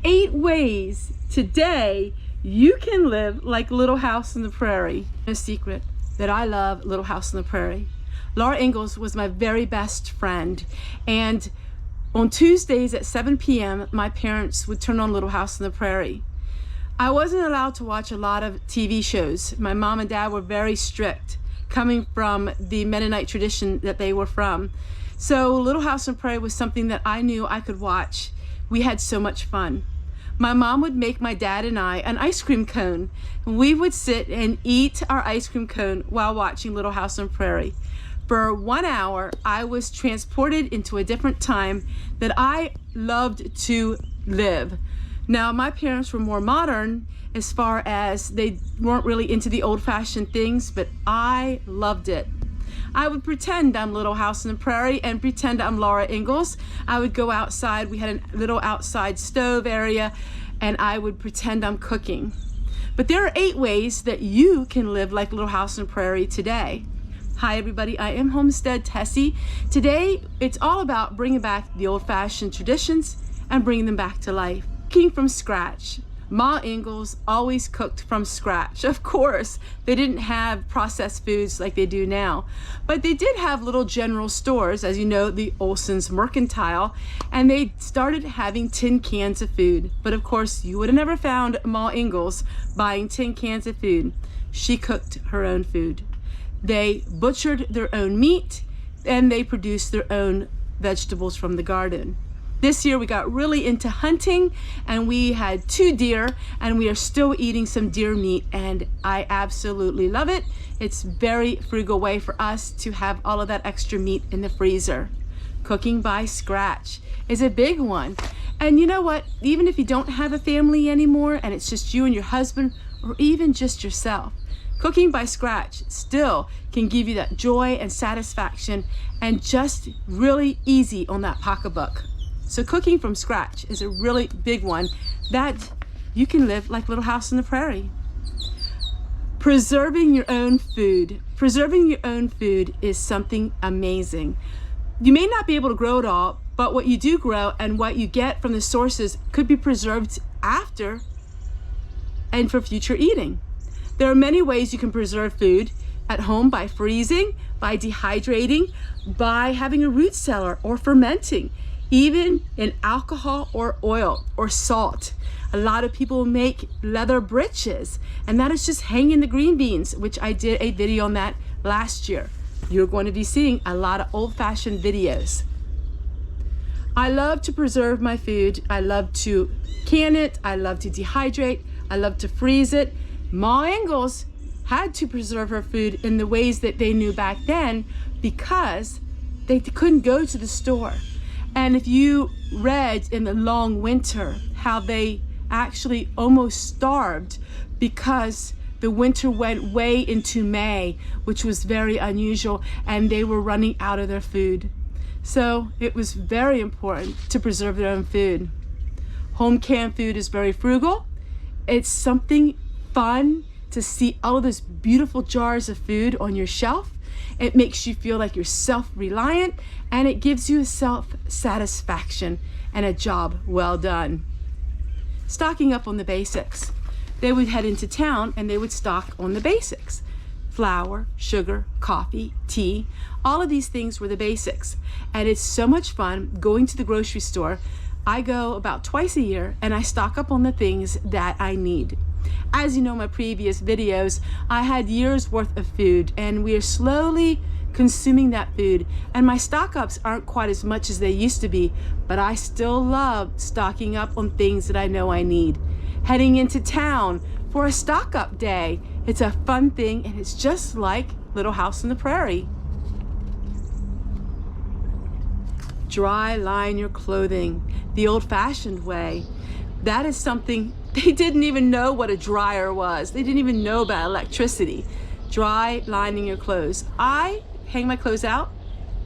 8 ways today you can live like Little House on the Prairie. No secret that I love Little House on the Prairie. Laura Ingalls was my very best friend, and on Tuesdays at 7 p.m. my parents would turn on Little House on the Prairie. I wasn't allowed to watch a lot of TV shows. My mom and dad were very strict, coming from the Mennonite tradition that they were from. So Little House on the Prairie was something that I knew I could watch. We had so much fun. My mom would make my dad and I an ice cream cone. We would sit and eat our ice cream cone while watching Little House on the Prairie. For 1 hour, I was transported into a different time that I loved to live. Now, my parents were more modern as far as they weren't really into the old-fashioned things, but I loved it. I would pretend I'm Little House on the Prairie and pretend I'm Laura Ingalls. I would go outside. We had a little outside stove area, and I would pretend I'm cooking. But there are 8 ways that you can live like Little House on the Prairie today. Hi everybody, I am Homestead Tessie. Today, it's all about bringing back the old-fashioned traditions and bringing them back to life. Cooking from scratch. Ma Ingalls always cooked from scratch. Of course, they didn't have processed foods like they do now, but they did have little general stores, as you know, the Olson's Mercantile, and they started having tin cans of food. But of course, you would have never found Ma Ingalls buying tin cans of food. She cooked her own food. They butchered their own meat, and they produced their own vegetables from the garden. This year we got really into hunting, and we had 2 deer, and we are still eating some deer meat, and I absolutely love it. It's a very frugal way for us to have all of that extra meat in the freezer. Cooking by scratch is a big one. And you know what? Even if you don't have a family anymore and it's just you and your husband, or even just yourself, cooking by scratch still can give you that joy and satisfaction, and just really easy on that pocketbook. So cooking from scratch is a really big one that you can live like Little House on the Prairie. Preserving your own food. Preserving your own food is something amazing. You may not be able to grow it all, but what you do grow and what you get from the sources could be preserved after and for future eating. There are many ways you can preserve food at home: by freezing, by dehydrating, by having a root cellar, or fermenting, even in alcohol or oil or salt. A lot of people make leather breeches, and that is just hanging the green beans, which I did a video on that last year. You're going to be seeing a lot of old-fashioned videos. I love to preserve my food. I love to can it. I love to dehydrate. I love to freeze it. Ma Ingalls had to preserve her food in the ways that they knew back then because they couldn't go to the store. And if you read in the long winter how they actually almost starved because the winter went way into May, which was very unusual, and they were running out of their food. So it was very important to preserve their own food. Home canned food is very frugal. It's something fun to see all those beautiful jars of food on your shelf. It makes you feel like you're self-reliant, and it gives you a self-satisfaction and a job well done. Stocking up on the basics. They would head into town and they would stock on the basics. Flour, sugar, coffee, tea, all of these things were the basics. And it's so much fun going to the grocery store. I go about twice a year and I stock up on the things that I need. As you know, in my previous videos, I had years worth of food, and we are slowly consuming that food, and my stock ups aren't quite as much as they used to be, but I still love stocking up on things that I know I need. Heading into town for a stock up day. It's a fun thing, and it's just like Little House on the Prairie. Dry line your clothing the old-fashioned way. That is something they didn't even know what a dryer was. They didn't even know about electricity. Dry lining your clothes. I hang my clothes out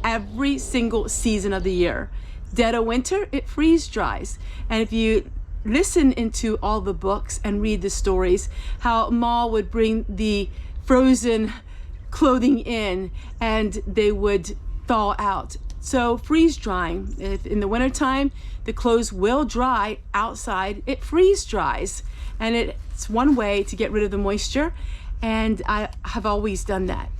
every single season of the year. Dead of winter, it freeze dries. And if you listen into all the books and read the stories, how Ma would bring the frozen clothing in and they would thaw out So freeze drying. If in the wintertime, the clothes will dry outside, it freeze dries. And it's one way to get rid of the moisture. And I have always done that.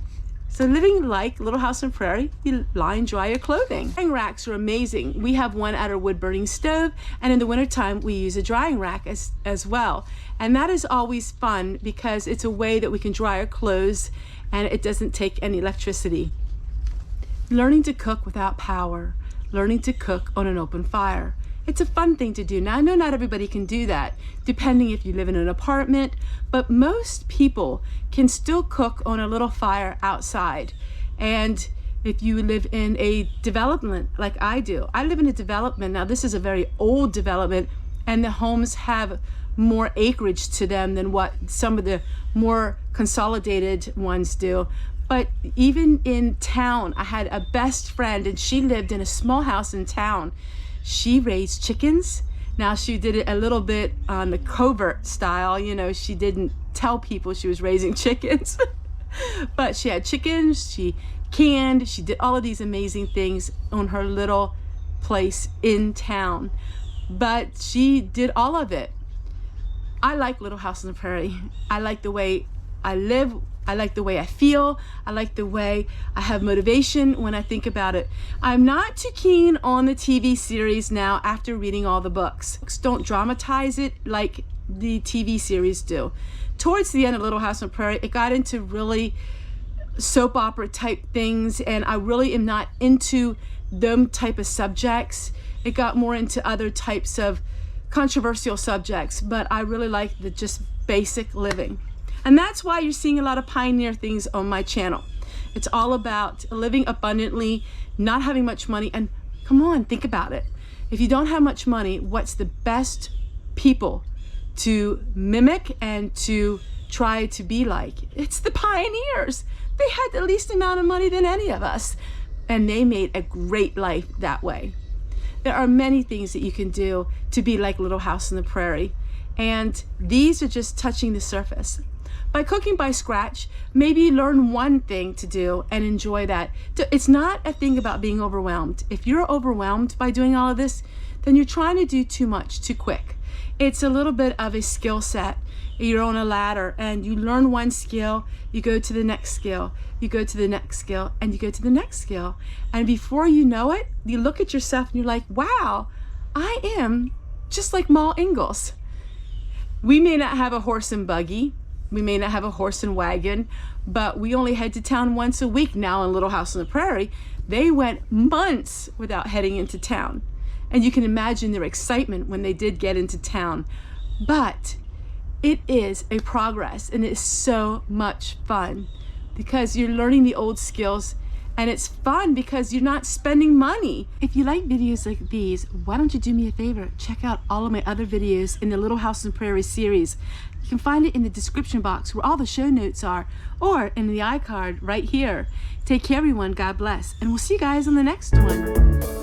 So living like Little House on the Prairie, you line dry your clothing. Drying racks are amazing. We have one at our wood burning stove, and in the wintertime we use a drying rack as well. And that is always fun because it's a way that we can dry our clothes and it doesn't take any electricity. Learning to cook without power, learning to cook on an open fire. It's a fun thing to do. Now, I know not everybody can do that, depending if you live in an apartment, but most people can still cook on a little fire outside. And if you live in a development like I do, I live in a development. Now, this is a very old development, and the homes have more acreage to them than what some of the more consolidated ones do. But even in town, I had a best friend, and she lived in a small house in town. She raised chickens. Now, she did it a little bit on the covert style. You know, she didn't tell people she was raising chickens. But she had chickens, she canned, she did all of these amazing things on her little place in town. But she did all of it. I like Little House on the Prairie. I like the way I live. I like the way I feel. I like the way I have motivation when I think about it. I'm not too keen on the TV series now after reading all the books. Books don't dramatize it like the TV series do. Towards the end of Little House on the Prairie, it got into really soap opera type things, and I really am not into them type of subjects. It got more into other types of controversial subjects, but I really like the just basic living. And that's why you're seeing a lot of pioneer things on my channel. It's all about living abundantly, not having much money. And come on, think about it. If you don't have much money, what's the best people to mimic and to try to be like? It's the pioneers. They had the least amount of money than any of us, and they made a great life that way. There are many things that you can do to be like Little House on the Prairie, and these are just touching the surface. By cooking by scratch, maybe learn one thing to do and enjoy that. It's not a thing about being overwhelmed. If you're overwhelmed by doing all of this, then you're trying to do too much too quick. It's a little bit of a skill set. You're on a ladder and you learn one skill, you go to the next skill, you go to the next skill, and you go to the next skill. And before you know it, you look at yourself and you're like, wow, I am just like Ma Ingalls. We may not have a horse and buggy, we may not have a horse and wagon, but we only head to town once a week now in Little House on the Prairie. They went months without heading into town. And you can imagine their excitement when they did get into town. But it is a progress, and it's so much fun because you're learning the old skills, and it's fun because you're not spending money. If you like videos like these, why don't you do me a favor? Check out all of my other videos in the Little House on the Prairie series. You can find it in the description box where all the show notes are, or in the iCard right here. Take care, everyone. God bless. And we'll see you guys on the next one.